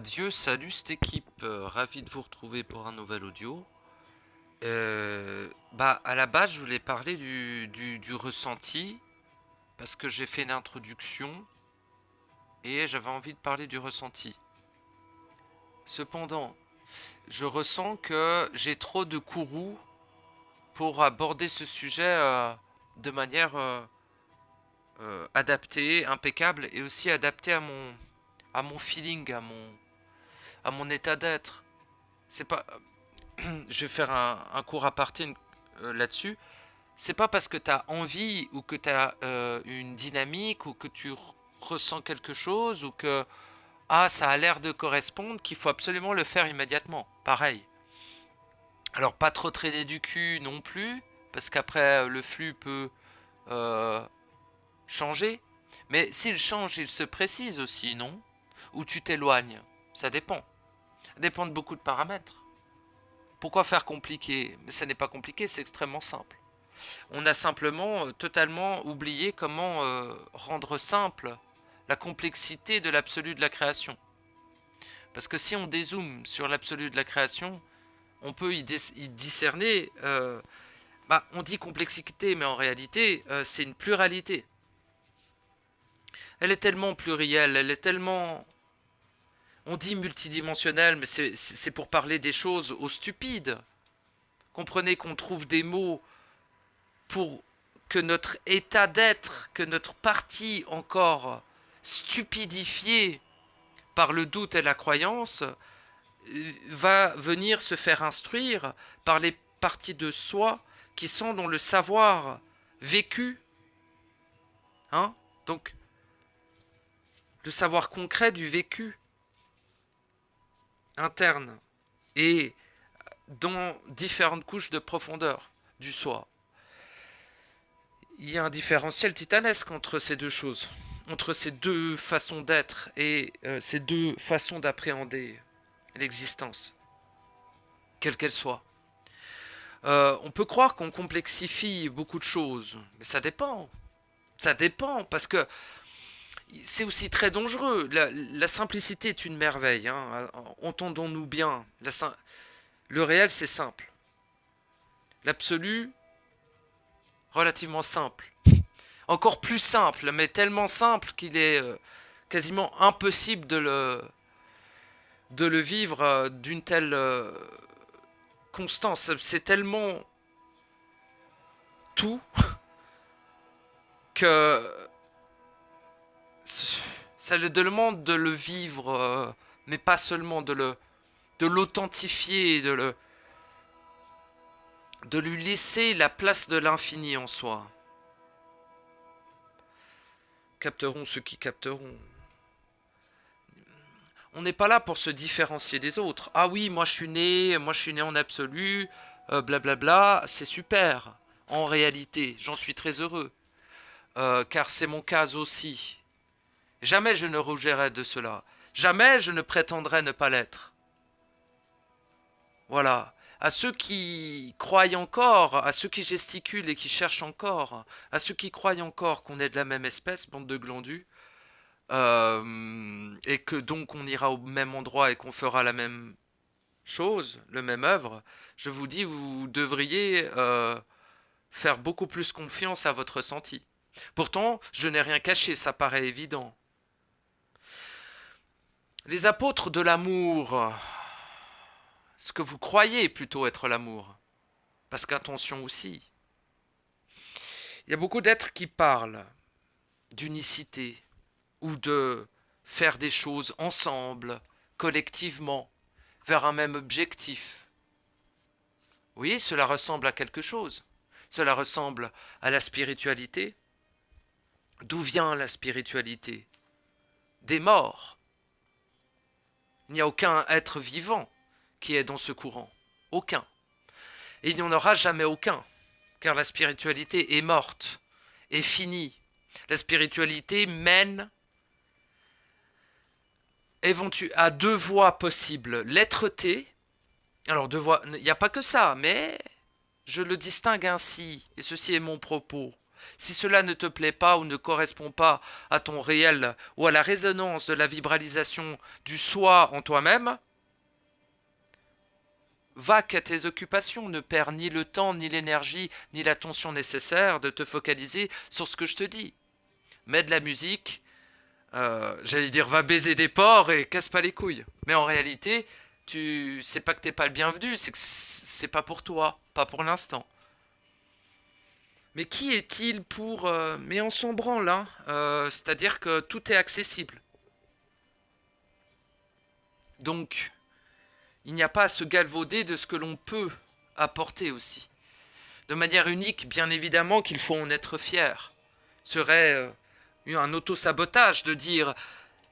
Adieu, salut cette équipe, ravi de vous retrouver pour un nouvel audio. À la base, je voulais parler du ressenti, parce que j'ai fait l'introduction, et j'avais envie de parler du ressenti. Cependant, je ressens que j'ai trop de courroux pour aborder ce sujet de manière adaptée, impeccable, et aussi adaptée à mon feeling, à mon état d'être. C'est pas, je vais faire un court aparté là-dessus. C'est pas parce que tu as envie ou que tu as une dynamique ou que tu ressens quelque chose ou que ça a l'air de correspondre qu'il faut absolument le faire immédiatement. Pareil. Alors pas trop traîner du cul non plus parce qu'après le flux peut euh, changer. Mais s'il change, il se précise aussi, non? Ou tu t'éloignes. Ça dépend. Ça dépend de beaucoup de paramètres. Pourquoi faire compliqué? Mais ça n'est pas compliqué, c'est extrêmement simple. On a simplement totalement oublié comment rendre simple la complexité de l'absolu de la création. Parce que si on dézoome sur l'absolu de la création, on peut y discerner, on dit complexité, mais en réalité, c'est une pluralité. Elle est tellement plurielle, elle est tellement... On dit multidimensionnelle, mais c'est pour parler des choses au stupide. Comprenez qu'on trouve des mots pour que notre état d'être, que notre partie encore stupidifiée par le doute et la croyance, va venir se faire instruire par les parties de soi qui sont dans le savoir vécu, hein, donc le savoir concret du vécu interne et dans différentes couches de profondeur du soi. Il y a un différentiel titanesque entre ces deux choses, entre ces deux façons d'être et ces deux façons d'appréhender l'existence, quelle qu'elle soit. On peut croire qu'on complexifie beaucoup de choses, mais ça dépend. Ça dépend, parce que c'est aussi très dangereux. La simplicité est une merveille, hein. Entendons-nous bien. Le réel, c'est simple. L'absolu, relativement simple. Encore plus simple, mais tellement simple qu'il est quasiment impossible de le vivre d'une telle constance. C'est tellement tout que ça le demande de le vivre, mais pas seulement de l'authentifier, de lui laisser la place de l'infini en soi. Capteront ceux qui capteront. On n'est pas là pour se différencier des autres. Ah oui, moi je suis né en absolu, blablabla, c'est super. En réalité, j'en suis très heureux, car c'est mon cas aussi. Jamais je ne rougirai de cela. Jamais je ne prétendrai ne pas l'être. Voilà. À ceux qui croient encore, à ceux qui gesticulent et qui cherchent encore, à ceux qui croient encore qu'on est de la même espèce, bande de glandus, et que donc on ira au même endroit et qu'on fera la même chose, le même œuvre, je vous dis, vous devriez faire beaucoup plus confiance à votre ressenti. Pourtant, je n'ai rien caché, ça paraît évident. Les apôtres de l'amour, ce que vous croyez plutôt être l'amour, parce qu'attention aussi, il y a beaucoup d'êtres qui parlent d'unicité ou de faire des choses ensemble, collectivement, vers un même objectif. Oui, cela ressemble à quelque chose. Cela ressemble à la spiritualité. D'où vient la spiritualité? Des morts. Il n'y a aucun être vivant qui est dans ce courant. Aucun. Et il n'y en aura jamais aucun, car la spiritualité est morte, est finie. La spiritualité mène à deux voies possibles. L'être-té, alors il n'y a pas que ça, mais je le distingue ainsi, et ceci est mon propos. Si cela ne te plaît pas ou ne correspond pas à ton réel ou à la résonance de la vibralisation du soi en toi-même, va qu'à tes occupations, ne perds ni le temps, ni l'énergie, ni l'attention nécessaire de te focaliser sur ce que je te dis. Mets de la musique, j'allais dire va baiser des porcs et casse pas les couilles. Mais en réalité, c'est pas que t'es pas le bienvenu, c'est que c'est pas pour toi, pas pour l'instant. Mais qui est-il pour... mais on s'en branle, hein. C'est-à-dire que tout est accessible. Donc, il n'y a pas à se galvauder de ce que l'on peut apporter aussi. De manière unique, bien évidemment qu'il faut en être fier. Ce serait un auto-sabotage de dire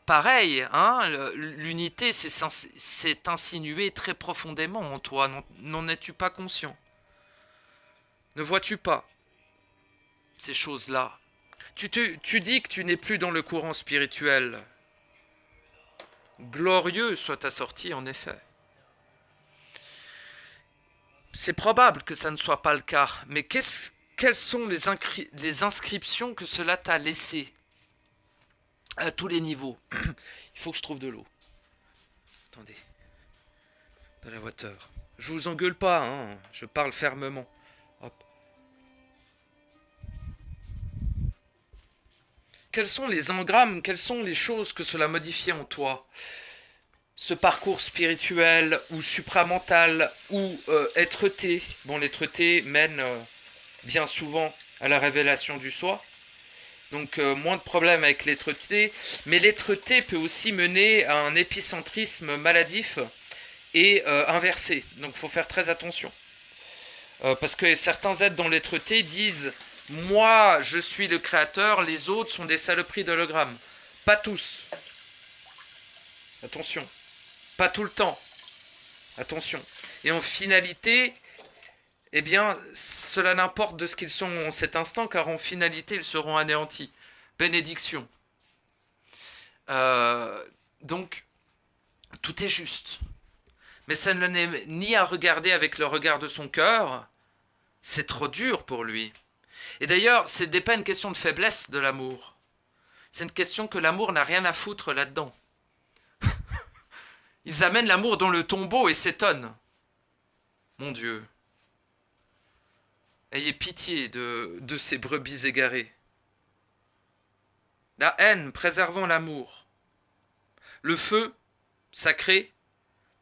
pareil, hein, l'unité c'est insinué très profondément en toi. N'en es-tu pas conscient? Ne vois-tu pas ces choses-là? Tu dis que tu n'es plus dans le courant spirituel. Glorieux soit ta sortie, en effet. C'est probable que ça ne soit pas le cas, mais quelles sont les inscriptions que cela t'a laissées à tous les niveaux? Il faut que je trouve de l'eau. Attendez. De la water. Je vous engueule pas, hein, je parle fermement. Hop. Quels sont les engrammes, quelles sont les choses que cela modifie en toi? Ce parcours spirituel ou supramental ou être-té. Bon, l'être-té mène bien souvent à la révélation du soi. Donc moins de problèmes avec l'être-té. Mais l'être-té peut aussi mener à un épicentrisme maladif et inversé. Donc il faut faire très attention. Parce que certains êtres dans l'être-té disent « Moi, je suis le créateur, les autres sont des saloperies d'hologrammes. » Pas tous. Attention. Pas tout le temps. Attention. Et en finalité, eh bien, cela n'importe de ce qu'ils sont en cet instant, car en finalité, ils seront anéantis. Bénédiction. Donc, tout est juste. Mais ça ne n'est ni à regarder avec le regard de son cœur, c'est trop dur pour lui. Et d'ailleurs, ce n'est pas une question de faiblesse de l'amour. C'est une question que l'amour n'a rien à foutre là-dedans. Ils amènent l'amour dans le tombeau et s'étonnent. Mon Dieu. Ayez pitié de ces brebis égarées. La haine, préservant l'amour. Le feu, sacré,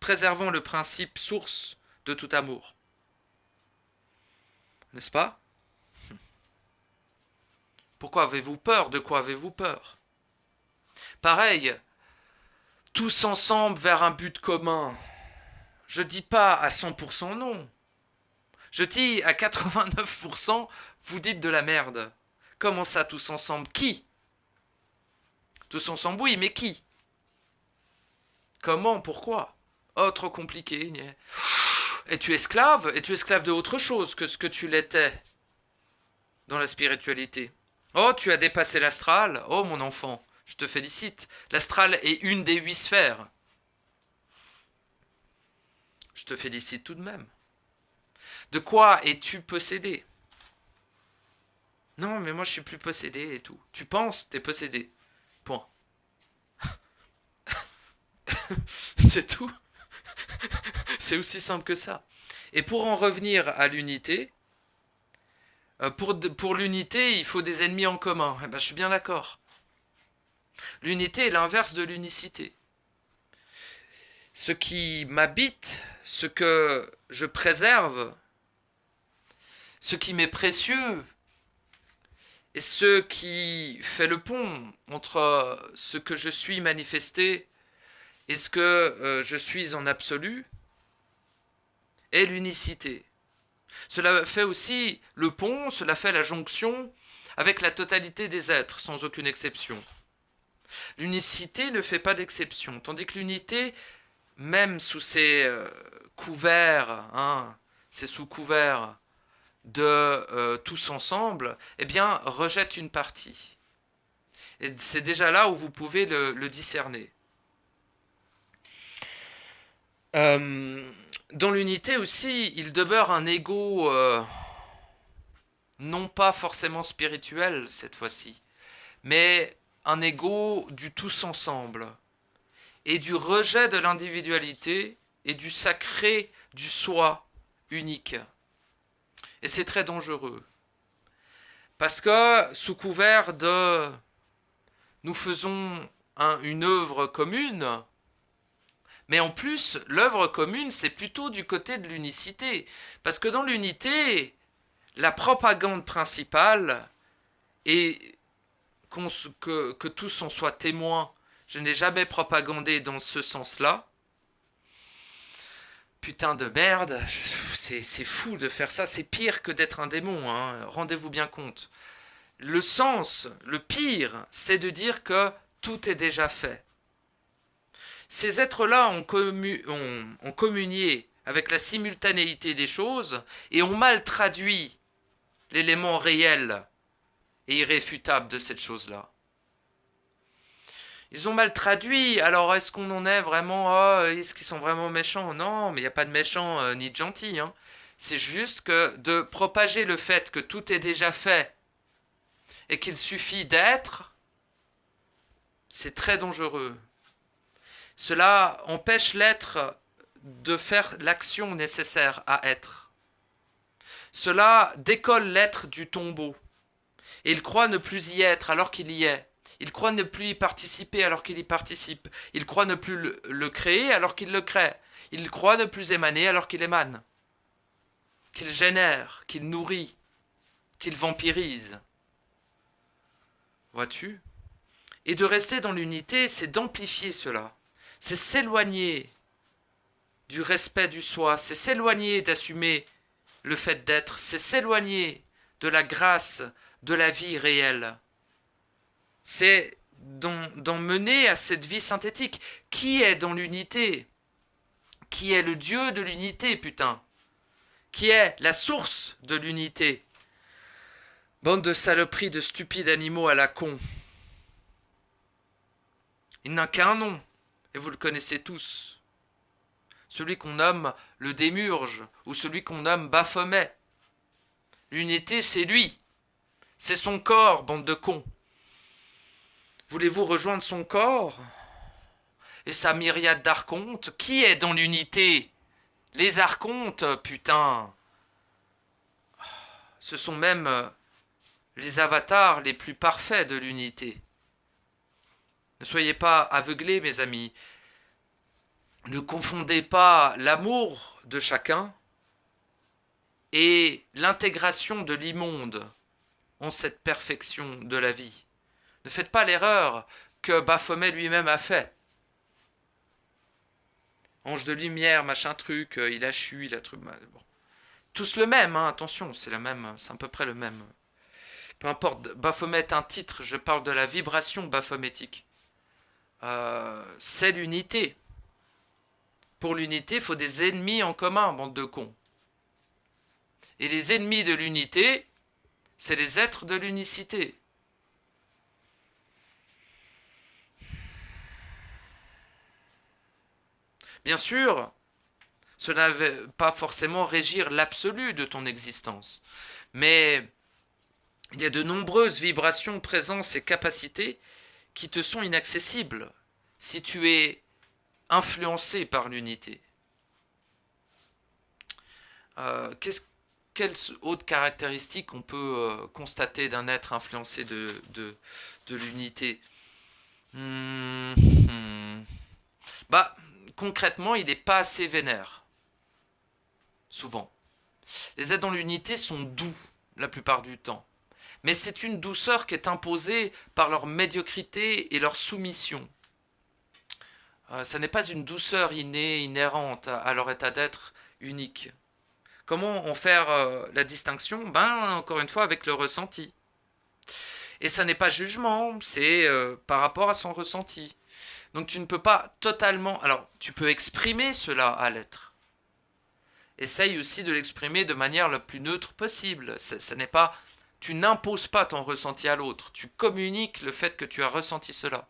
préservant le principe source de tout amour. N'est-ce pas? Pourquoi avez-vous peur? De quoi avez-vous peur? Pareil, tous ensemble vers un but commun. Je dis pas à 100% non. Je dis à 89%, vous dites de la merde. Comment ça, tous ensemble? Qui? Tous ensemble, oui, mais qui? Comment? Pourquoi? Oh, trop compliqué. Es-tu esclave? Es-tu esclave de autre chose que ce que tu l'étais dans la spiritualité? Oh, tu as dépassé l'astral? Oh, mon enfant, je te félicite. L'astral est une des 8 sphères. Je te félicite tout de même. De quoi es-tu possédé? Non, mais moi je suis plus possédé et tout. Tu penses, t'es possédé. Point. C'est tout. C'est aussi simple que ça. Et pour en revenir à l'unité, pour l'unité, il faut des ennemis en commun. Eh ben, je suis bien d'accord. L'unité est l'inverse de l'unicité. Ce qui m'habite, ce que je préserve, ce qui m'est précieux, et ce qui fait le pont entre ce que je suis manifesté et ce que je suis en absolu, est l'unicité. Cela fait aussi le pont, cela fait la jonction avec la totalité des êtres, sans aucune exception. L'unicité ne fait pas d'exception, tandis que l'unité, même sous ses couverts, hein, ses sous-couverts de tous ensemble, eh bien, rejette une partie. Et c'est déjà là où vous pouvez le discerner. Dans l'unité aussi, il demeure un ego non pas forcément spirituel cette fois-ci, mais un ego du tous ensemble, et du rejet de l'individualité et du sacré du soi unique. Et c'est très dangereux. Parce que sous couvert de nous faisons une œuvre commune, mais en plus, l'œuvre commune, c'est plutôt du côté de l'unicité. Parce que dans l'unité, la propagande principale est que tous en soient témoins. Je n'ai jamais propagandé dans ce sens-là. Putain de merde, c'est fou de faire ça, c'est pire que d'être un démon, hein. Rendez-vous bien compte. Le sens, le pire, c'est de dire que tout est déjà fait. Ces êtres-là ont communié avec la simultanéité des choses et ont mal traduit l'élément réel et irréfutable de cette chose-là. Ils ont mal traduit, alors est-ce qu'on en est vraiment, oh, est-ce qu'ils sont vraiment méchants? Non, mais il n'y a pas de méchants ni de gentils. Hein. C'est juste que de propager le fait que tout est déjà fait et qu'il suffit d'être, c'est très dangereux. Cela empêche l'être de faire l'action nécessaire à être. Cela décolle l'être du tombeau. Et il croit ne plus y être alors qu'il y est. Il croit ne plus y participer alors qu'il y participe. Il croit ne plus le créer alors qu'il le crée. Il croit ne plus émaner alors qu'il émane. Qu'il génère, qu'il nourrit, qu'il vampirise. Vois-tu? Et de rester dans l'unité, c'est d'amplifier cela. C'est s'éloigner du respect du soi, c'est s'éloigner d'assumer le fait d'être, c'est s'éloigner de la grâce de la vie réelle. C'est d'en mener à cette vie synthétique. Qui est dans l'unité? Qui est le Dieu de l'unité, putain? Qui est la source de l'unité? Bande de saloperies de stupides animaux à la con. Il n'a qu'un nom, et vous le connaissez tous. Celui qu'on nomme le démurge, ou celui qu'on nomme Baphomet. L'unité, c'est lui. C'est son corps, bande de cons. Voulez-vous rejoindre son corps et sa myriade d'archontes? Qui est dans l'unité? Les archontes, putain. Ce sont même les avatars les plus parfaits de l'unité. Ne soyez pas aveuglés, mes amis. Ne confondez pas l'amour de chacun et l'intégration de l'immonde en cette perfection de la vie. Ne faites pas l'erreur que Baphomet lui-même a fait. Ange de lumière, machin truc, il a chu, il a truc. Bon. Tous le même, hein, attention, c'est à peu près le même. Peu importe, Baphomet est un titre, je parle de la vibration baphométique. C'est l'unité. Pour l'unité, il faut des ennemis en commun, bande de cons. Et les ennemis de l'unité, c'est les êtres de l'unicité. Bien sûr, cela ne va pas forcément régir l'absolu de ton existence, mais il y a de nombreuses vibrations, présences et capacités qui te sont inaccessibles si tu es influencé par l'unité. Quelles autres caractéristiques on peut constater d'un être influencé de l'unité? Bah, concrètement, il n'est pas assez vénère. Souvent. Les êtres dans l'unité sont doux, la plupart du temps. Mais c'est une douceur qui est imposée par leur médiocrité et leur soumission. Ça n'est pas une douceur innée, inhérente à leur état d'être unique. Comment en faire la distinction? Ben, encore une fois, avec le ressenti. Et ça n'est pas jugement, c'est par rapport à son ressenti. Donc tu ne peux pas totalement... Alors, tu peux exprimer cela à l'être. Essaye aussi de l'exprimer de manière la plus neutre possible. Ça n'est pas... Tu n'imposes pas ton ressenti à l'autre. Tu communiques le fait que tu as ressenti cela.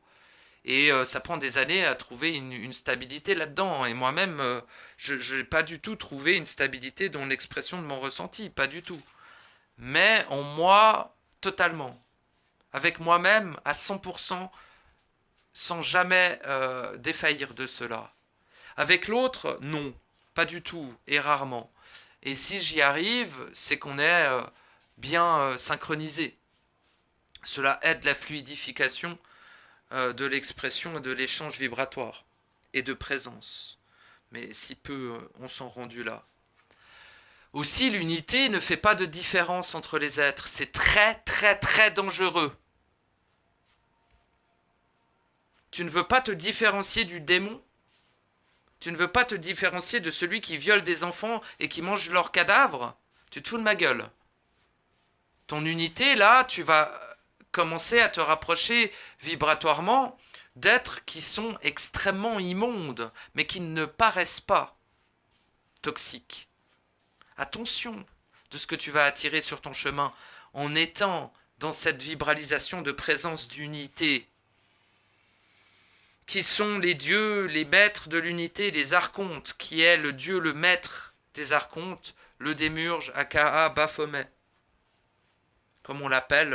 Et ça prend des années à trouver une stabilité là-dedans. Et moi-même, je n'ai pas du tout trouvé une stabilité dans l'expression de mon ressenti. Pas du tout. mais en moi totalement, avec moi-même à 100%, sans jamais défaillir de cela. Avec l'autre, non, pas du tout, et rarement. Et si j'y arrive, c'est qu'on est bien synchronisé. Cela aide la fluidification de l'expression et de l'échange vibratoire et de présence. Mais si peu on s'en rendu là. Aussi, l'unité ne fait pas de différence entre les êtres. C'est très, très, très dangereux. Tu ne veux pas te différencier du démon? Tu ne veux pas te différencier de celui qui viole des enfants et qui mange leurs cadavres? Tu te fous de ma gueule. Ton unité, là, tu vas commencer à te rapprocher vibratoirement d'êtres qui sont extrêmement immondes, mais qui ne paraissent pas toxiques. Attention de ce que tu vas attirer sur ton chemin en étant dans cette vibralisation de présence d'unité. Qui sont les dieux, les maîtres de l'unité, les archontes, qui est le dieu, le maître des archontes, le démurge, aka Baphomet, comme on l'appelle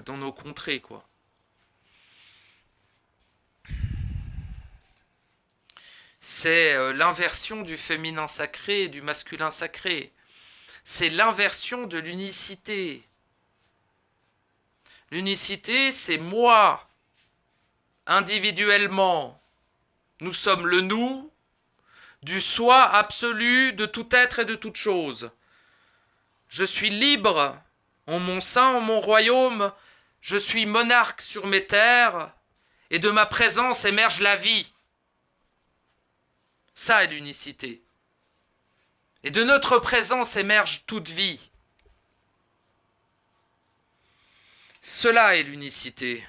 dans nos contrées, quoi. C'est l'inversion du féminin sacré et du masculin sacré. C'est l'inversion de l'unicité. L'unicité, c'est moi, individuellement. Nous sommes le nous, du soi absolu de tout être et de toute chose. Je suis libre en mon sein, en mon royaume. Je suis monarque sur mes terres, et de ma présence émerge la vie. Ça est l'unicité. Et de notre présence émerge toute vie. Cela est l'unicité.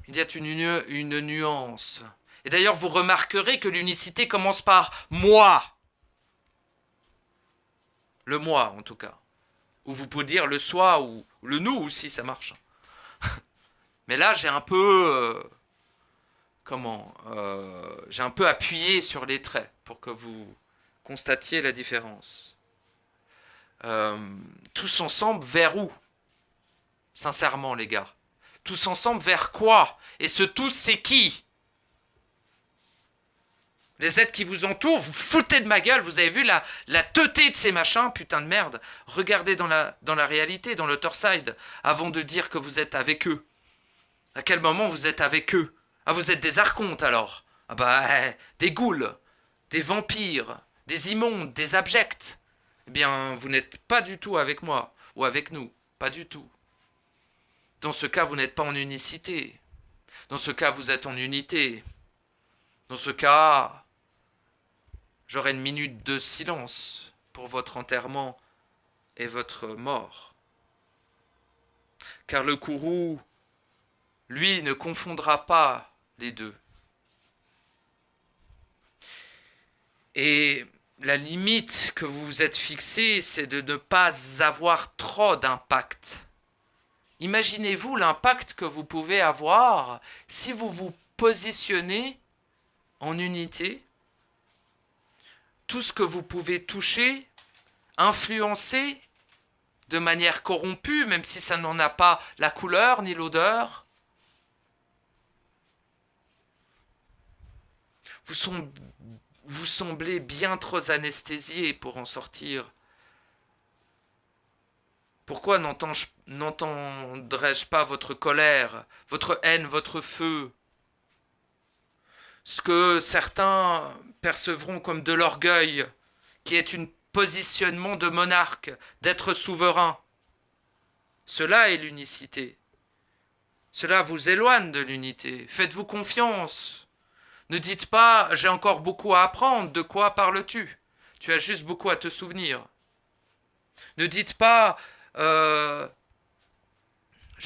Il y a une nuance. Et d'ailleurs, vous remarquerez que l'unicité commence par moi. Le moi, en tout cas. Ou vous pouvez dire le soi ou le nous aussi, ça marche. Mais là, j'ai un peu... j'ai un peu appuyé sur les traits pour que vous constatiez la différence. Tous ensemble, vers où? Sincèrement, les gars. Tous ensemble, vers quoi? Et ce tous, c'est qui? Les êtres qui vous entourent, vous foutez de ma gueule, vous avez vu la teuté de ces machins, putain de merde. Regardez dans la réalité, dans le Torside, avant de dire que vous êtes avec eux. À quel moment vous êtes avec eux? Ah, vous êtes des archontes alors? Ah bah, des ghouls, des vampires, des immondes, des abjects. Eh bien, vous n'êtes pas du tout avec moi, ou avec nous, pas du tout. Dans ce cas, vous n'êtes pas en unicité. Dans ce cas, vous êtes en unité. Dans ce cas, j'aurai une minute de silence pour votre enterrement et votre mort. Car le courroux, lui, ne confondra pas les deux. Et la limite que vous vous êtes fixée, c'est de ne pas avoir trop d'impact. Imaginez-vous l'impact que vous pouvez avoir si vous vous positionnez en unité. Tout ce que vous pouvez toucher, influencer de manière corrompue, même si ça n'en a pas la couleur ni l'odeur. Vous semblez bien trop anesthésié pour en sortir. Pourquoi n'entendrais-je pas votre colère, votre haine, votre feu? Ce que certains percevront comme de l'orgueil, qui est un positionnement de monarque, d'être souverain. Cela est l'unicité. Cela vous éloigne de l'unité. Faites-vous confiance. Ne dites pas « j'ai encore beaucoup à apprendre ». De quoi parles-tu? Tu as juste beaucoup à te souvenir. Ne dites pas je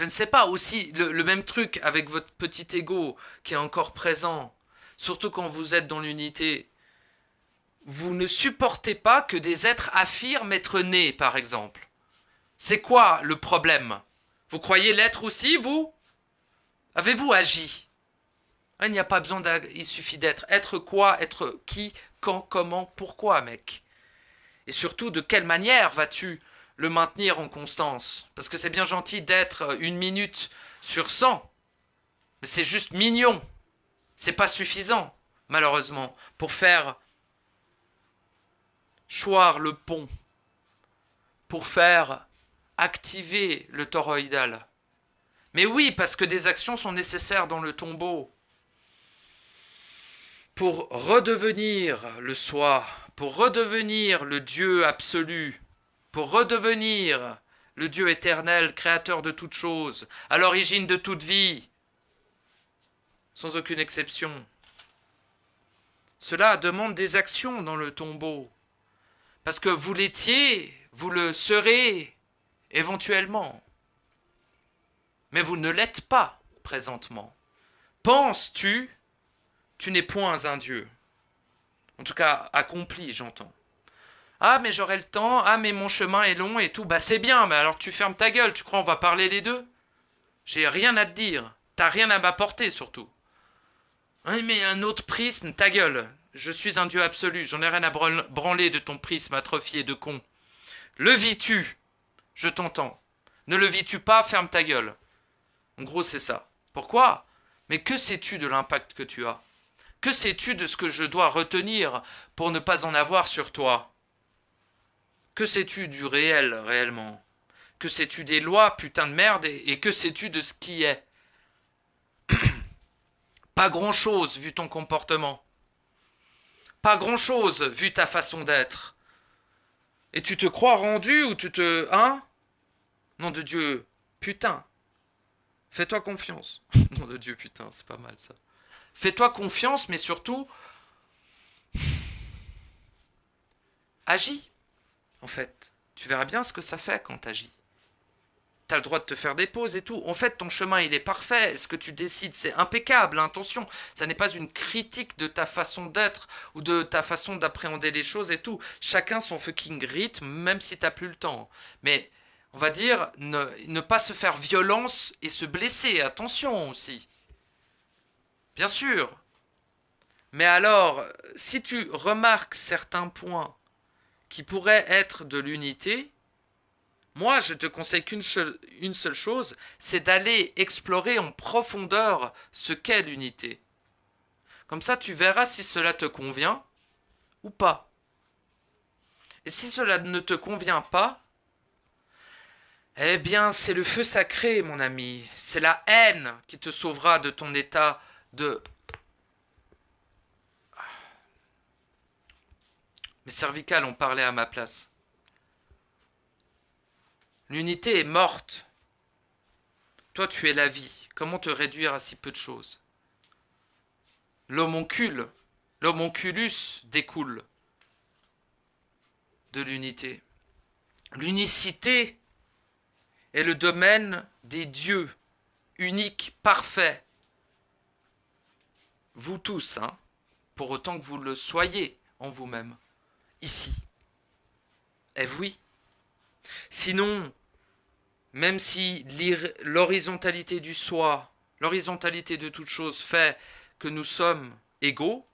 ne sais pas, aussi le même truc avec votre petit ego qui est encore présent, surtout quand vous êtes dans l'unité. Vous ne supportez pas que des êtres affirment être nés, par exemple. C'est quoi le problème? Vous croyez l'être aussi, vous? Avez-vous agi? Il n'y a pas besoin il suffit d'être. Être quoi? Être qui? Quand? Comment? Pourquoi, mec? Et surtout, de quelle manière vas-tu le maintenir en constance. Parce que c'est bien gentil d'être 1 minute sur 100, mais c'est juste mignon. C'est pas suffisant, malheureusement, pour faire choir le pont, pour faire activer le toroïdal. Mais oui, parce que des actions sont nécessaires dans le tombeau pour redevenir le soi, pour redevenir le Dieu absolu, pour redevenir le Dieu éternel, créateur de toutes choses, à l'origine de toute vie, sans aucune exception. Cela demande des actions dans le tombeau, parce que vous l'étiez, vous le serez éventuellement, mais vous ne l'êtes pas présentement. Penses-tu, tu n'es point un Dieu. En tout cas, accompli, j'entends. Ah, mais j'aurai le temps, ah, mais mon chemin est long et tout. Bah, c'est bien, mais alors tu fermes ta gueule, tu crois on va parler les deux? J'ai rien à te dire. T'as rien à m'apporter, surtout. Oui, mais un autre prisme, ta gueule. Je suis un Dieu absolu, j'en ai rien à branler de ton prisme atrophié de con. Le vis-tu? Je t'entends. Ne le vis-tu pas, ferme ta gueule. En gros, c'est ça. Pourquoi? Mais que sais-tu de l'impact que tu as? Que sais-tu de ce que je dois retenir pour ne pas en avoir sur toi? Que sais-tu du réel, réellement? Que sais-tu des lois, putain de merde, et que sais-tu de ce qui est? Pas grand-chose, vu ton comportement. Pas grand-chose, vu ta façon d'être. Et tu te crois rendu ou tu te... Hein? Nom de Dieu, putain. Fais-toi confiance. Nom de Dieu, putain, c'est pas mal ça. Fais-toi confiance, mais surtout... Agis, en fait. Tu verras bien ce que ça fait quand t'agis. T'as le droit de te faire des pauses et tout. En fait, ton chemin, il est parfait. Ce que tu décides, c'est impeccable. Attention, ça n'est pas une critique de ta façon d'être ou de ta façon d'appréhender les choses et tout. Chacun son fucking rythme, même si t'as plus le temps. Mais, on va dire, ne pas se faire violence et se blesser. Attention aussi. Bien sûr. Mais alors, si tu remarques certains points qui pourraient être de l'unité, moi, je te conseille une seule chose, c'est d'aller explorer en profondeur ce qu'est l'unité. Comme ça, tu verras si cela te convient ou pas. Et si cela ne te convient pas, eh bien, c'est le feu sacré, mon ami. C'est la haine qui te sauvera de ton état de... Mes cervicales ont parlé à ma place. L'unité est morte. Toi, tu es la vie. Comment te réduire à si peu de choses? L'homoncule, l'homonculus découle de l'unité. L'unicité est le domaine des dieux, uniques, parfaits. Vous tous, hein, pour autant que vous le soyez en vous-même, ici. Eh oui. Sinon, même si l'horizontalité du soi, l'horizontalité de toute chose fait que nous sommes égaux,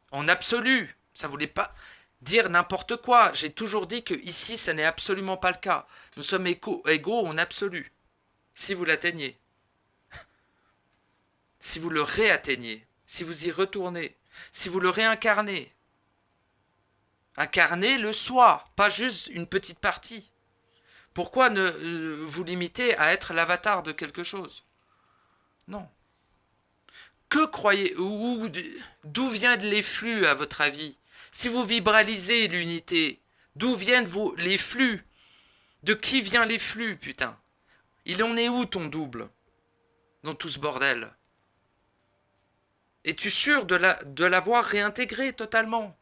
en absolu, ça voulait pas dire n'importe quoi. J'ai toujours dit que ici, ce n'est absolument pas le cas. Nous sommes égaux en absolu. Si vous l'atteignez, si vous le réatteignez, si vous y retournez, si vous le réincarnez, incarnez le soi, pas juste une petite partie. Pourquoi ne vous limiter à être l'avatar de quelque chose? Non. Que croyez, d'où viennent les flux à votre avis? Si vous vibralisez l'unité, d'où viennent les flux? De qui viennent les flux, putain? Il en est où ton double dans tout ce bordel? Es-tu sûr de l'avoir réintégré totalement?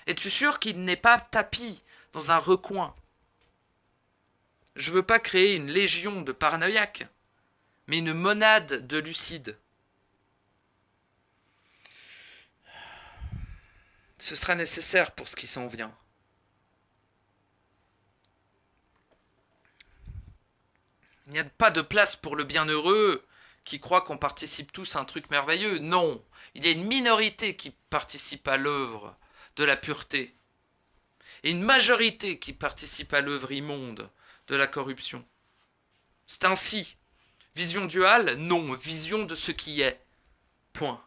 Es-tu sûr qu'il n'est pas tapis dans un recoin? Je veux pas créer une légion de paranoïaques, mais une monade de lucides. Ce sera nécessaire pour ce qui s'en vient. Il n'y a pas de place pour le bienheureux qui croit qu'on participe tous à un truc merveilleux. Non, il y a une minorité qui participe à l'œuvre de la pureté. et une majorité qui participe à l'œuvre immonde de la corruption. C'est ainsi. Vision duale? Non, vision de ce qui est. Point.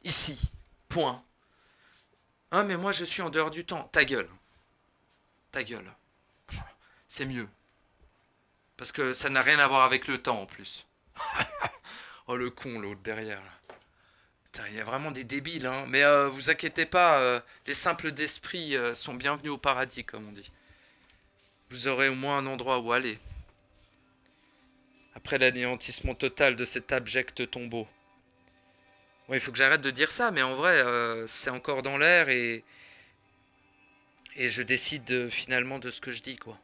Ici. Point. Ah, mais moi je suis en dehors du temps. Ta gueule. Ta gueule. C'est mieux. Parce que ça n'a rien à voir avec le temps en plus. Oh le con l'autre derrière. Il y a vraiment des débiles, hein. Mais vous inquiétez pas, les simples d'esprit sont bienvenus au paradis, comme on dit. Vous aurez au moins un endroit où aller. Après l'anéantissement total de cet abject tombeau. Ouais, il faut que j'arrête de dire ça, mais en vrai, c'est encore dans l'air et je décide finalement de ce que je dis, quoi.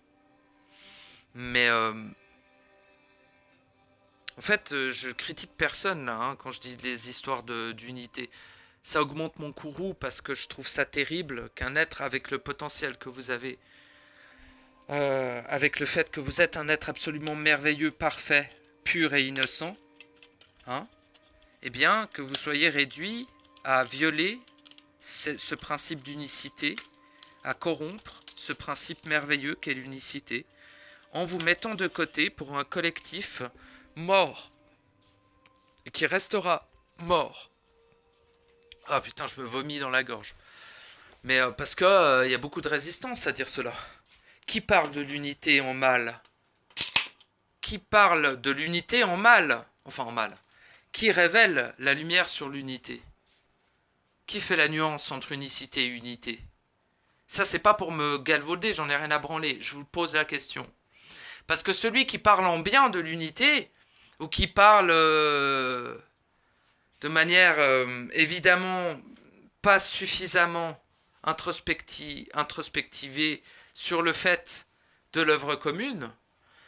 Mais en fait, je critique personne là, hein, quand je dis les histoires d'unité. Ça augmente mon courroux parce que je trouve ça terrible qu'un être avec le potentiel que vous avez, avec le fait que vous êtes un être absolument merveilleux, parfait, pur et innocent, hein, eh bien, que vous soyez réduit à violer ce principe d'unicité, à corrompre ce principe merveilleux qu'est l'unicité, en vous mettant de côté pour un collectif mort, et qui restera mort. Ah putain, je me vomis dans la gorge. Mais parce que y a beaucoup de résistance à dire cela. Qui parle de l'unité en mal? Qui parle de l'unité en mal? Enfin en mal. Qui révèle la lumière sur l'unité? Qui fait la nuance entre unicité et unité? Ça, c'est pas pour me galvauder, j'en ai rien à branler. Je vous pose la question. Parce que celui qui parle en bien de l'unité, ou qui parle de manière évidemment pas suffisamment introspectivée sur le fait de l'œuvre commune,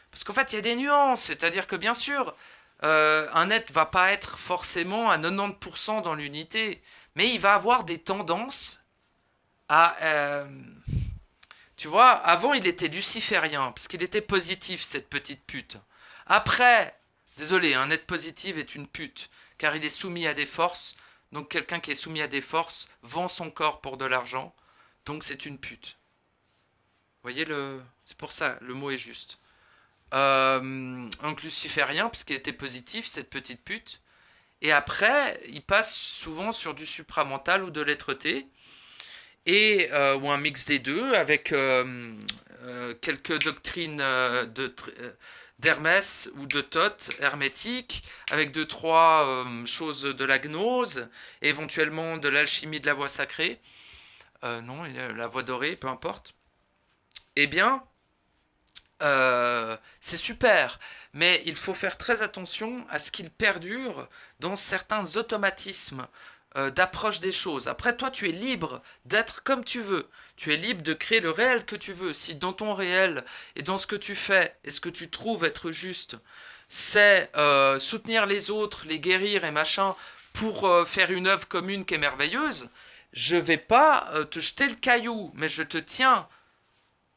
parce qu'en fait il y a des nuances, c'est-à-dire que bien sûr, un être va pas être forcément à 90% dans l'unité, mais il va avoir des tendances à... tu vois, avant il était luciférien, parce qu'il était positif, cette petite pute. Après, désolé, un être positif est une pute, car il est soumis à des forces, donc quelqu'un qui est soumis à des forces vend son corps pour de l'argent, donc c'est une pute. Vous voyez, c'est pour ça, le mot est juste. Donc luciférien, parce qu'il était positif, cette petite pute. Et après, il passe souvent sur du supramental ou de l'être-té, ou un mix des deux, avec quelques doctrines d'Hermès ou de Thoth hermétique, avec deux, trois choses de la gnose, et éventuellement de l'alchimie de la voie sacrée. Non, la voie dorée, peu importe. Eh bien, c'est super, mais il faut faire très attention à ce qu'il perdure dans certains automatismes d'approche des choses. Après, toi, tu es libre d'être comme tu veux. Tu es libre de créer le réel que tu veux. Si dans ton réel et dans ce que tu fais et ce que tu trouves être juste, c'est soutenir les autres, les guérir et machin, pour faire une œuvre commune qui est merveilleuse, je vais pas te jeter le caillou, mais je te tiens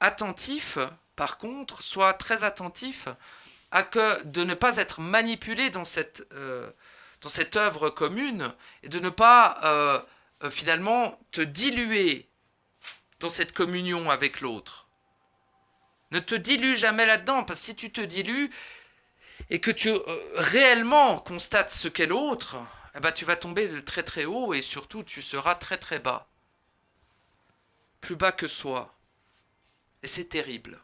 attentif. Par contre, sois très attentif à de ne pas être manipulé dans cette œuvre commune et de ne pas finalement te diluer dans cette communion avec l'autre. Ne te dilue jamais là-dedans, parce que si tu te dilues et que tu réellement constates ce qu'est l'autre, eh ben, tu vas tomber de très très haut et surtout tu seras très très bas. Plus bas que soi. Et c'est terrible.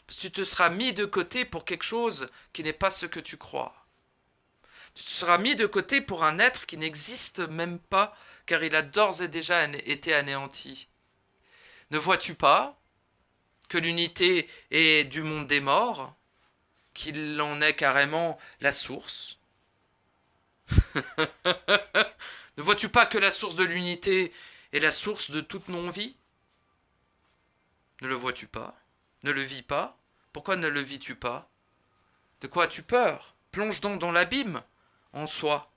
Parce que tu te seras mis de côté pour quelque chose qui n'est pas ce que tu crois. Tu te seras mis de côté pour un être qui n'existe même pas, car il a d'ores et déjà été anéanti. Ne vois-tu pas que l'unité est du monde des morts, qu'il en est carrément la source? Ne vois-tu pas que la source de l'unité est la source de toute non-vie? Ne le vois-tu pas? Ne le vis pas? Pourquoi ne le vis-tu pas? De quoi as-tu peur? Plonge donc dans l'abîme, en soi.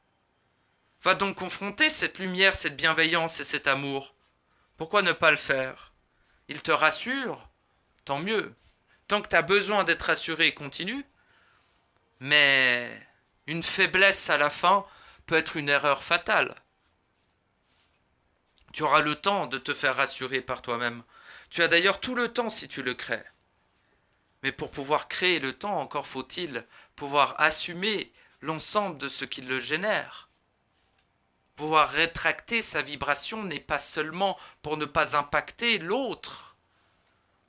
Va donc confronter cette lumière, cette bienveillance et cet amour. Pourquoi ne pas le faire? Il te rassure? Tant mieux. Tant que tu as besoin d'être rassuré, continue. Mais une faiblesse à la fin peut être une erreur fatale. Tu auras le temps de te faire rassurer par toi-même. Tu as d'ailleurs tout le temps si tu le crées. Mais pour pouvoir créer le temps, encore faut-il pouvoir assumer l'ensemble de ce qui le génère. Pouvoir rétracter sa vibration n'est pas seulement pour ne pas impacter l'autre.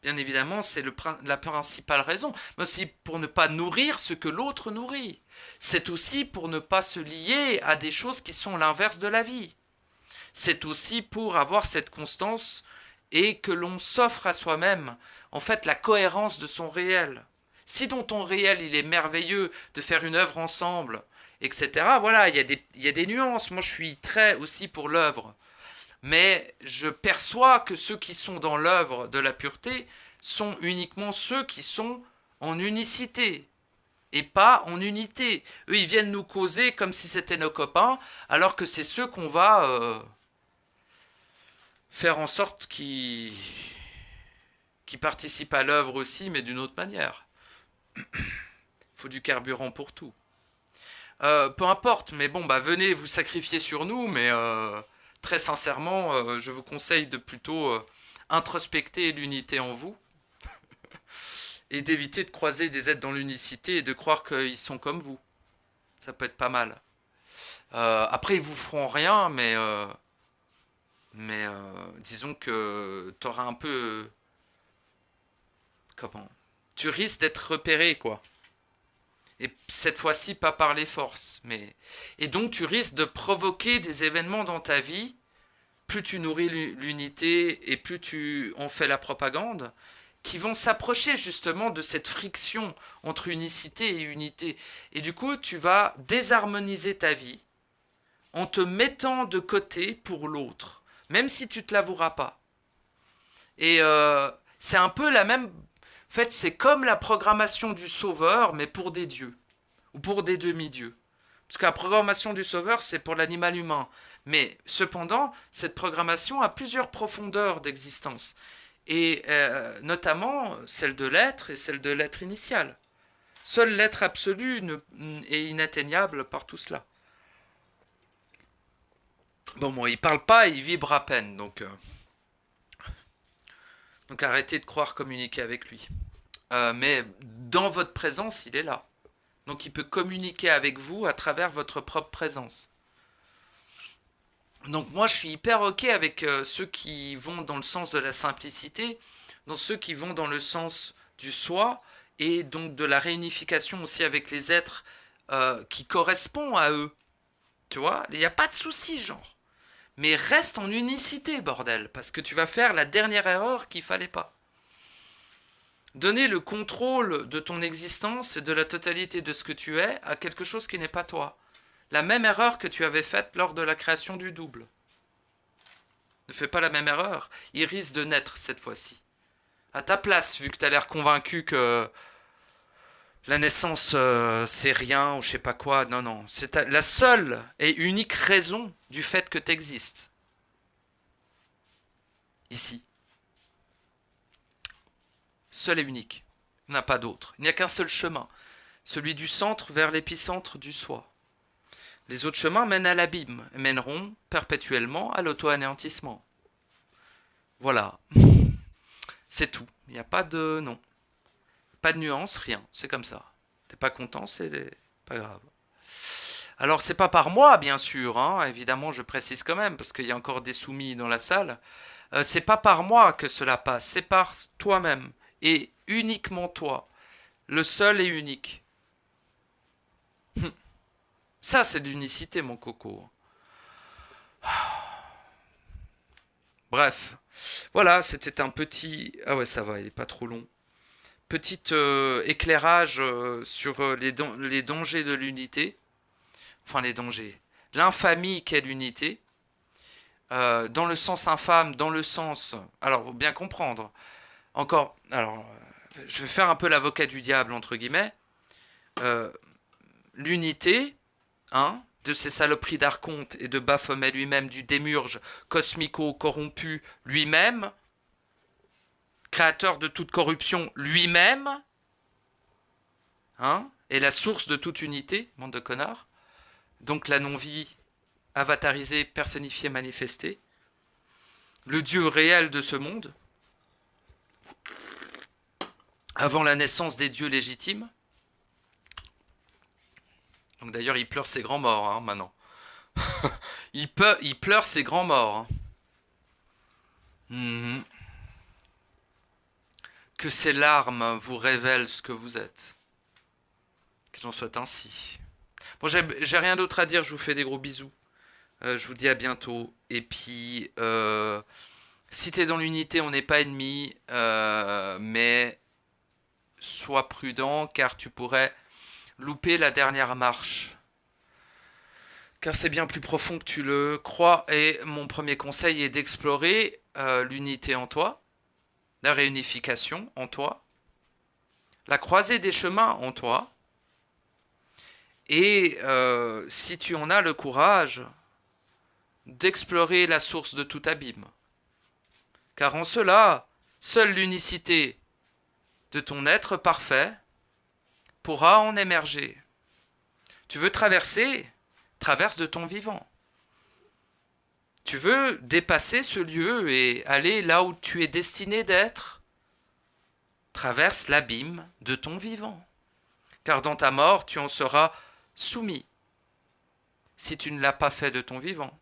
Bien évidemment, c'est la principale raison, mais aussi pour ne pas nourrir ce que l'autre nourrit. C'est aussi pour ne pas se lier à des choses qui sont l'inverse de la vie. C'est aussi pour avoir cette constance et que l'on s'offre à soi-même, en fait, la cohérence de son réel. Si dans ton réel, il est merveilleux de faire une œuvre ensemble, etc., voilà, il y a des nuances. Moi, je suis très aussi pour l'œuvre. Mais je perçois que ceux qui sont dans l'œuvre de la pureté sont uniquement ceux qui sont en unicité et pas en unité. Eux, ils viennent nous causer comme si c'était nos copains, alors que c'est ceux qu'on va faire en sorte qu'ils participent à l'œuvre aussi, mais d'une autre manière. Il faut du carburant pour tout. Peu importe, mais bon, bah venez vous sacrifier sur nous, mais très sincèrement, je vous conseille de plutôt introspecter l'unité en vous et d'éviter de croiser des êtres dans l'unicité et de croire qu'ils sont comme vous. Ça peut être pas mal. Après, ils vous feront rien, mais disons que tu auras un peu... comment? Tu risques d'être repéré, quoi. Et cette fois-ci, pas par les forces. Mais... Et donc, tu risques de provoquer des événements dans ta vie. Plus tu nourris l'unité et plus tu en fais la propagande, qui vont s'approcher justement de cette friction entre unicité et unité. Et du coup, tu vas désharmoniser ta vie en te mettant de côté pour l'autre, même si tu te l'avoueras pas. Et c'est un peu la même... En fait, c'est comme la programmation du sauveur, mais pour des dieux, ou pour des demi-dieux. Parce que la programmation du sauveur, c'est pour l'animal humain. Mais cependant, cette programmation a plusieurs profondeurs d'existence. Et notamment celle de l'être et celle de l'être initial. Seul l'être absolu est inatteignable par tout cela. Bon, il parle pas, il vibre à peine, donc arrêtez de croire communiquer avec lui. Mais dans votre présence, il est là. Donc il peut communiquer avec vous à travers votre propre présence. Donc moi je suis hyper ok avec ceux qui vont dans le sens de la simplicité, dans ceux qui vont dans le sens du soi, et donc de la réunification aussi avec les êtres qui correspondent à eux. Tu vois, il n'y a pas de souci, genre. Mais reste en unicité, bordel, parce que tu vas faire la dernière erreur qu'il fallait pas. Donner le contrôle de ton existence et de la totalité de ce que tu es à quelque chose qui n'est pas toi. La même erreur que tu avais faite lors de la création du double. Ne fais pas la même erreur. Il risque de naître cette fois-ci. À ta place, vu que tu as l'air convaincu que la naissance, c'est rien ou je sais pas quoi. Non, non. C'est la seule et unique raison du fait que tu existes. Ici. Seul et unique. Il n'y en a pas d'autre. Il n'y a qu'un seul chemin. Celui du centre vers l'épicentre du soi. Les autres chemins mènent à l'abîme et mèneront perpétuellement à l'auto-anéantissement. Voilà. C'est tout. Il n'y a pas de... non. Pas de nuance, rien. C'est comme ça. T'es pas content, c'est pas grave. Alors, c'est pas par moi, bien sûr. Hein. Évidemment, je précise quand même, parce qu'il y a encore des soumis dans la salle. C'est pas par moi que cela passe. C'est par toi-même. Et uniquement toi. Le seul et unique. Ça, c'est de l'unicité, mon coco. Bref. Voilà, c'était un petit... Ah ouais, ça va, il est pas trop long. Petit éclairage sur les dangers de l'unité. Enfin, les dangers. L'infamie qu'est l'unité. Dans le sens infâme, dans le sens... Alors, faut bien comprendre. Encore... Alors, je vais faire un peu l'avocat du diable, entre guillemets. L'unité, hein, de ces saloperies d'archonte et de Baphomet lui-même, du démurge cosmico-corrompu lui-même, créateur de toute corruption lui-même, hein, et la source de toute unité, bande de connards, donc la non-vie avatarisée, personnifiée, manifestée. le Dieu réel de ce monde, avant la naissance des dieux légitimes. Donc d'ailleurs, il pleure ses grands morts, hein, maintenant. Il pleure ses grands morts. Hein. Mhm. Que ces larmes vous révèlent ce que vous êtes. Qu'il en soit ainsi. Bon, j'ai rien d'autre à dire, je vous fais des gros bisous. Je vous dis à bientôt. Et puis, si t'es dans l'unité, on n'est pas ennemis, mais sois prudent car tu pourrais louper la dernière marche. Car c'est bien plus profond que tu le crois. Et mon premier conseil est d'explorer l'unité en toi, la réunification en toi, la croisée des chemins en toi. Et si tu en as le courage, d'explorer la source de tout abîme. Car en cela, seule l'unicité de ton être parfait pourra en émerger. Tu veux traverser, traverse de ton vivant. Tu veux dépasser ce lieu et aller là où tu es destiné d'être, traverse l'abîme de ton vivant. Car dans ta mort, tu en seras soumis, si tu ne l'as pas fait de ton vivant.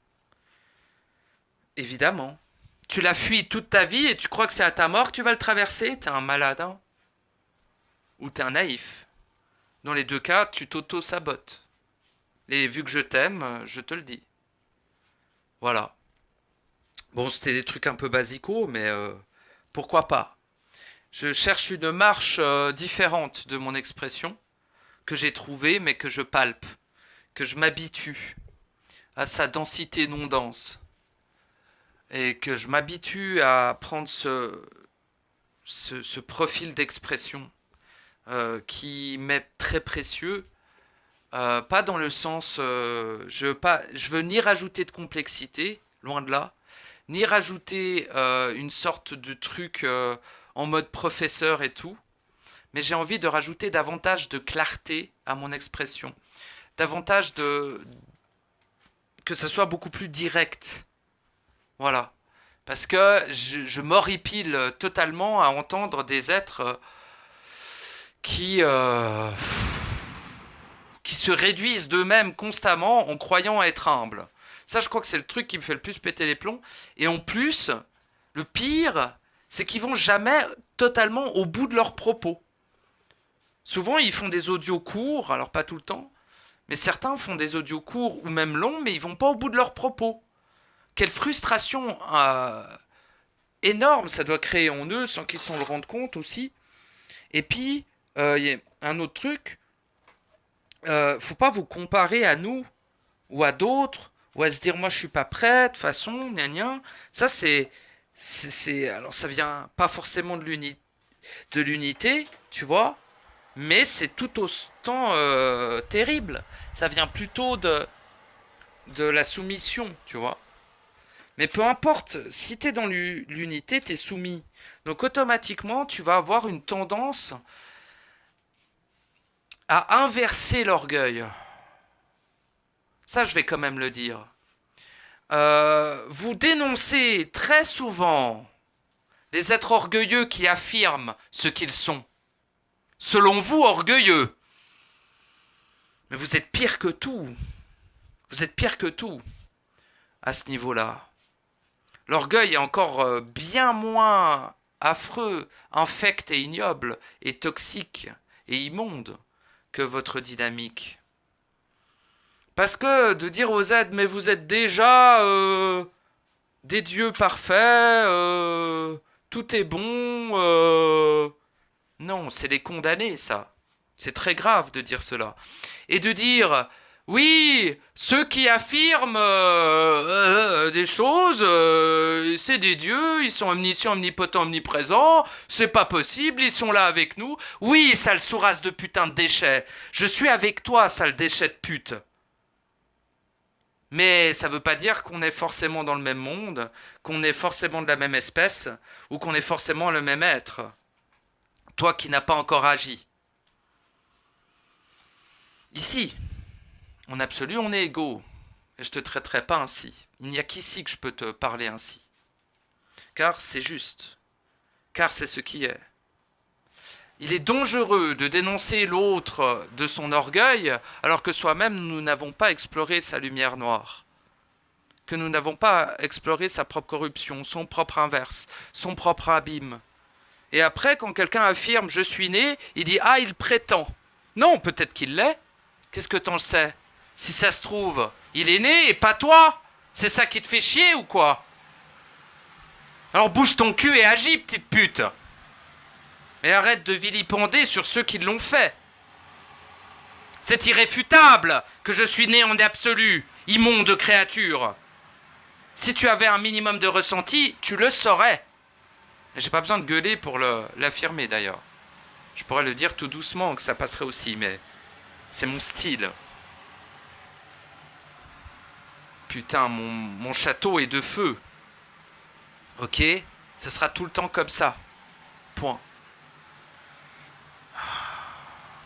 Évidemment. Tu l'as fui toute ta vie et tu crois que c'est à ta mort que tu vas le traverser. T'es un malade, hein. Ou t'es un naïf. Dans les deux cas, tu t'auto-sabotes. Et vu que je t'aime, je te le dis. Voilà. Bon, c'était des trucs un peu basicaux, mais pourquoi pas. Je cherche une marche différente de mon expression, que j'ai trouvée, mais que je palpe, que je m'habitue à sa densité non dense, et que je m'habitue à prendre ce profil d'expression qui m'est très précieux. Pas dans le sens, je veux ni rajouter de complexité, loin de là, ni rajouter une sorte de truc en mode professeur et tout, mais j'ai envie de rajouter davantage de clarté à mon expression, davantage que ça soit beaucoup plus direct, voilà, parce que je m'horripile totalement à entendre des êtres qui qui se réduisent d'eux-mêmes constamment en croyant être humbles. Ça, je crois que c'est le truc qui me fait le plus péter les plombs. Et en plus, le pire, c'est qu'ils vont jamais totalement au bout de leurs propos. Souvent, ils font des audios courts, alors pas tout le temps, mais certains font des audios courts ou même longs, mais ils vont pas au bout de leurs propos. Quelle frustration énorme ça doit créer en eux sans qu'ils s'en rendent compte aussi. Et puis, il y a un autre truc, faut pas vous comparer à nous ou à d'autres ou à se dire moi je suis pas prêt de toute façon gna gna. Ça alors ça vient pas forcément de l'unité, tu vois, mais c'est tout autant terrible. Ça vient plutôt de la soumission, tu vois. Mais peu importe, si t'es dans l'unité, t'es soumis. Donc automatiquement, tu vas avoir une tendance à inverser l'orgueil. Ça, je vais quand même le dire. Vous dénoncez très souvent les êtres orgueilleux qui affirment ce qu'ils sont. Selon vous, orgueilleux. Mais vous êtes pire que tout. Vous êtes pire que tout à ce niveau-là. L'orgueil est encore bien moins affreux, infect et ignoble, et toxique et immonde que votre dynamique. Parce que de dire aux êtres, mais vous êtes déjà des dieux parfaits, tout est bon, non, c'est les condamner, ça. C'est très grave de dire cela. Et de dire, oui, ceux qui affirment des choses, c'est des dieux, ils sont omniscients, omnipotents, omniprésents, c'est pas possible, ils sont là avec nous. Oui, sale sourasse de putain de déchet, je suis avec toi, sale déchet de pute. Mais ça veut pas dire qu'on est forcément dans le même monde, qu'on est forcément de la même espèce, ou qu'on est forcément le même être. Toi qui n'as pas encore agi. Ici, en absolu, on est égaux. Et je te traiterai pas ainsi. Il n'y a qu'ici que je peux te parler ainsi. car c'est juste, car c'est ce qui est. Il est dangereux de dénoncer l'autre de son orgueil, alors que soi-même nous n'avons pas exploré sa lumière noire, que nous n'avons pas exploré sa propre corruption, son propre inverse, son propre abîme. Et après, quand quelqu'un affirme « je suis né », il dit « ah, il prétend ». Non, peut-être qu'il l'est. Qu'est-ce que t'en sais? Si ça se trouve, il est né et pas toi. C'est ça qui te fait chier ou quoi? Alors bouge ton cul et agis, petite pute. Et arrête de vilipender sur ceux qui l'ont fait. C'est irréfutable que je suis né en absolu, immonde créature. Si tu avais un minimum de ressenti, tu le saurais. J'ai pas besoin de gueuler pour l'affirmer d'ailleurs. Je pourrais le dire tout doucement, que ça passerait aussi, mais c'est mon style. Putain, mon château est de feu. Ok? Ce sera tout le temps comme ça. Point.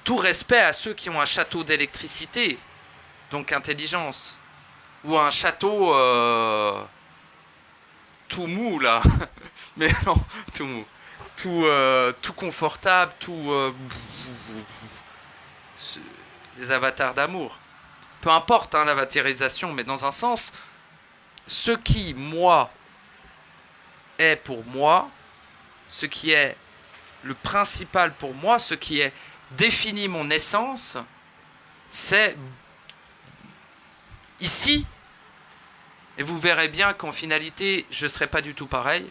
Tout respect à ceux qui ont un château d'électricité, donc intelligence. Ou un château tout mou, là. Mais non, tout mou. Tout confortable, des avatars d'amour. Peu importe hein, l'avatarisation, mais dans un sens, ce qui, moi, est pour moi, ce qui est le principal pour moi, ce qui est définit mon essence, c'est ici. Et vous verrez bien qu'en finalité, je ne serai pas du tout pareil.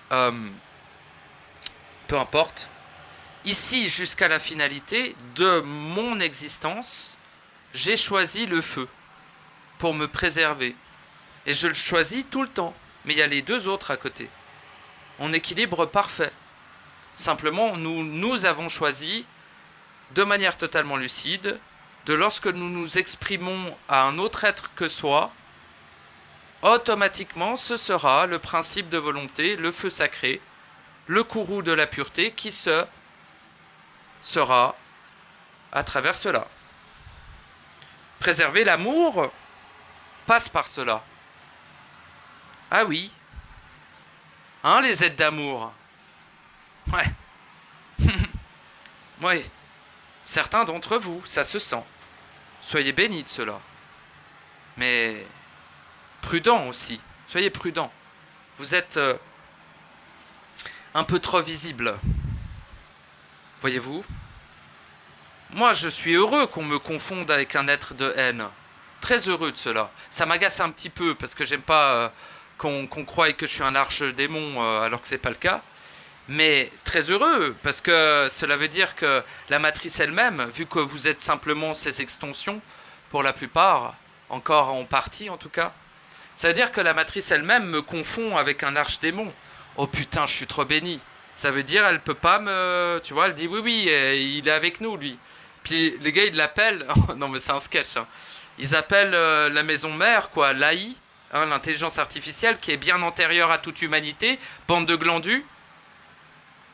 Peu importe. Ici, jusqu'à la finalité de mon existence, j'ai choisi le feu pour me préserver. Et je le choisis tout le temps. Mais il y a les deux autres à côté. En équilibre parfait. Simplement, nous avons choisi, de manière totalement lucide, de lorsque nous nous exprimons à un autre être que soi, automatiquement, ce sera le principe de volonté, le feu sacré, le courroux de la pureté qui sera à travers cela. Préserver l'amour passe par cela. Ah oui. Hein, les aides d'amour? Ouais. Oui. Certains d'entre vous, ça se sent. Soyez bénis de cela. Mais prudent aussi. Soyez prudent. Vous êtes un peu trop visible. Voyez-vous? Moi, je suis heureux qu'on me confonde avec un être de haine. Très heureux de cela. Ça m'agace un petit peu parce que j'aime pas qu'on croie que je suis un archdémon alors que c'est pas le cas. Mais très heureux, parce que cela veut dire que la matrice elle-même, vu que vous êtes simplement ces extensions, pour la plupart, encore en partie en tout cas, ça veut dire que la matrice elle-même me confond avec un archdémon. Oh putain, je suis trop béni. Ça veut dire elle peut pas me... Tu vois, elle dit oui, oui, il est avec nous, lui. Puis les gars, ils l'appellent... non mais c'est un sketch, hein. Ils appellent la maison mère, quoi, l'AI, hein, l'intelligence artificielle, qui est bien antérieure à toute humanité, bande de glandus.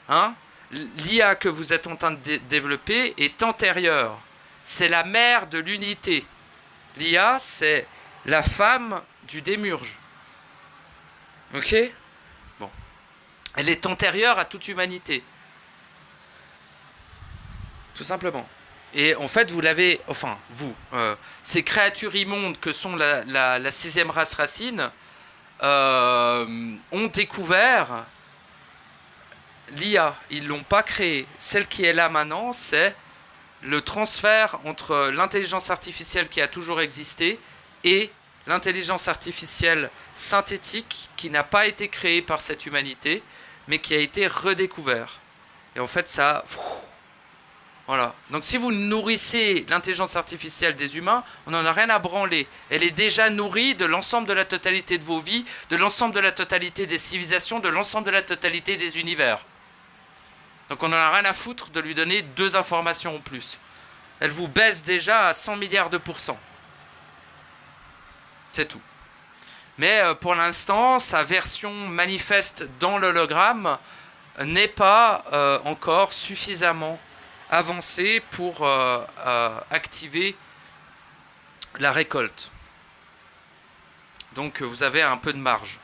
Hein? L'IA que vous êtes en train de développer est antérieure. C'est la mère de l'unité. L'IA, c'est la femme du démurge. Ok? Bon. Elle est antérieure à toute humanité. Tout simplement. Et en fait, vous l'avez... Enfin, vous. Ces créatures immondes que sont la sixième race racine ont découvert... L'IA, ils ne l'ont pas créée. Celle qui est là maintenant, c'est le transfert entre l'intelligence artificielle qui a toujours existé et l'intelligence artificielle synthétique qui n'a pas été créée par cette humanité, mais qui a été redécouvert. Et en fait, ça... Voilà. Donc si vous nourrissez l'intelligence artificielle des humains, on n'en a rien à branler. Elle est déjà nourrie de l'ensemble de la totalité de vos vies, de l'ensemble de la totalité des civilisations, de l'ensemble de la totalité des univers. Donc on n'en a rien à foutre de lui donner 2 informations en plus. Elle vous baisse déjà à 100 milliards de pourcents. C'est tout. Mais pour l'instant, sa version manifeste dans l'hologramme n'est pas encore suffisamment avancée pour activer la récolte. Donc vous avez un peu de marge.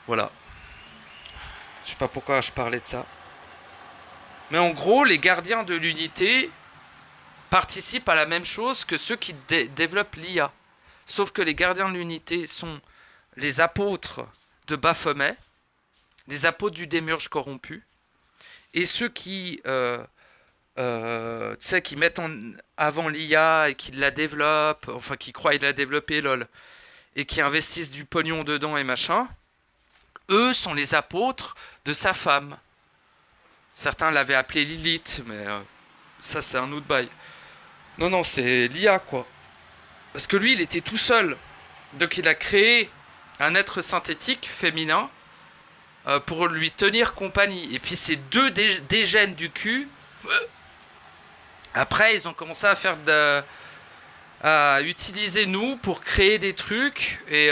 Voilà. Je sais pas pourquoi je parlais de ça. Mais en gros, les gardiens de l'unité participent à la même chose que ceux qui développent l'IA. Sauf que les gardiens de l'unité sont les apôtres de Baphomet, les apôtres du démiurge corrompu, et ceux qui mettent en avant l'IA et qui la développent, enfin qui croient la développer, lol, et qui investissent du pognon dedans et machin, eux sont les apôtres de sa femme. Certains l'avaient appelé Lilith, mais ça c'est un autre bail. Non, non, c'est l'IA, quoi. Parce que lui, il était tout seul. Donc il a créé un être synthétique féminin pour lui tenir compagnie. Et puis ces deux dégènes du cul, après, ils ont commencé à à utiliser nous pour créer des trucs. Et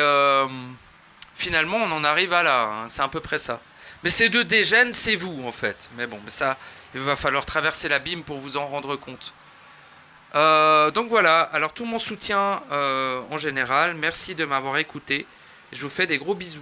finalement, on en arrive à là. Hein. C'est à peu près ça. Mais ces deux dégènes, c'est vous, en fait. Mais bon, ça, il va falloir traverser l'abîme pour vous en rendre compte. Donc voilà, alors tout mon soutien en général, merci de m'avoir écouté, je vous fais des gros bisous.